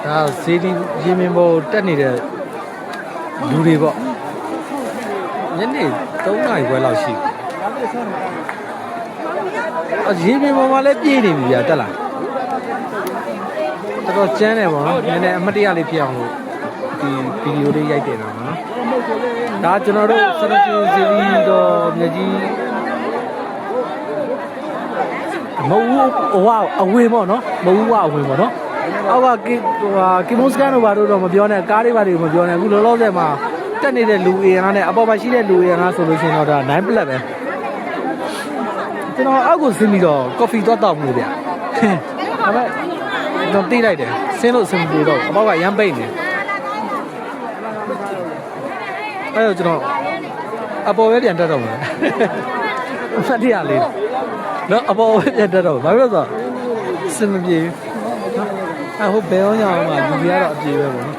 ဒါဈေးဒီရေမင်းပေါ်တက်နေတဲ့လူတွေပေါ့ညနေ3 နာရီခွဲလောက်ရှိရေမင်းပေါ်မှာလည်းပြေးနေပြီဗျာတက်လာတော်တော်ကျန်းတယ်ပေါ့နော်နည်းနည်းအမတ်တရလေးဖြစ်အောင်လို့ဒီဗီဒီယိုလေးရိုက်တင်တာပေါ့နော်ဒါကျွန်တော်တို့စရချူစီရီတော့မြကြီးမဟုတ်ဟိုအဝေးပေါ့နော်မဟုတ်ဝအဝေးပေါ့နော်အောက်ကကီမုစကန်တို့ဘာတို့တော့မပြောနဲ့ကားတွေဘာတွေမပြောနဲ့အခုလောလောဆယ်မှာတက်နေတဲ့လူအင်အားနဲ့အပေါ်မှာရှိတဲ့လူအင်အားဆိုလို့ရှိရင်တော့ဒါ9 plat ပဲကျွန်တော်အောက်ကိုဆင်းပြီးတော့ coffee သွားတောက်မှုဗျဒါပေမဲ့တော့တိလိုက်တယ်ဆင်းလို့ဆင်းပြီးတော့အပေါ်ကရမ်းပိတ်နေအဲ့တော့ကျွန်တော်အပေါ်ပဲပြန်တက်တော့မှာဖတ်ရလေးနော်အပေါ်ပဲပြန်တက်တော့ဘာလို့လဲဆိုတော့စင်မပြေအဟုတ်ဘယ်အောင်ရအောင်မှာလူကြီးကတော့အပြေပဲပေါ့နော်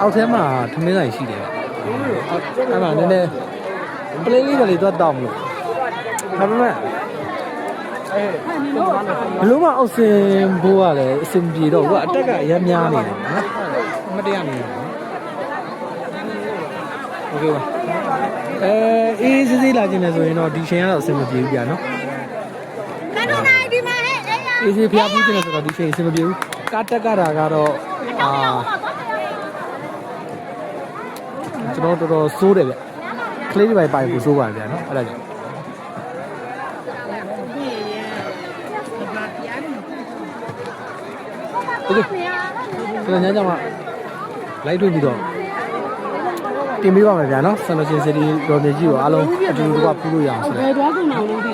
အောက်ထဲမှာထမင်းဆိုင်ရှိတယ်အဲ့မှာနည်းနည်းပလေးလေးတွေတော့တောက်မလို့ဒါပေမဲ့ဘလို့မအောက်စင်ဘိုးကလည်းအစင်ပြေတော့ကအတက်ကရမ်းများနေတယ်နော်မတရားနေတယ်โอเคပါအေးစစ်စစ်လာခြင်းလဲဆိုရင်တော့ဒီချိန်ကတော့အဆင်မပြေဘူးကြာနော်အေးစစ်ဖျားပြီးခြင်းလဲဆိုတော့ဒီချိန်အဆင်မပြေဘူးကားတက်ကတာကတော့ကျွန်တော်တော်တော်စိုးတယ်ဗျကလေးတွေပိုင်ကိုစိုးပါတယ်ဗျာနော်အဲ့ဒါကြောင့်โอเคကျွန်တော်ညညမှာလိုက်တွေ့ပြီးတော့တင်ပေးပါမယ်ဗျာနော်ဆန်လိုချင်းစီတီတော်မြေကြီးကိုအားလုံးအတူတူကဖူးလို့ရအောင်ဆိုတော့ဘယ်သွားကုန်အောင်လုပ်ပြီ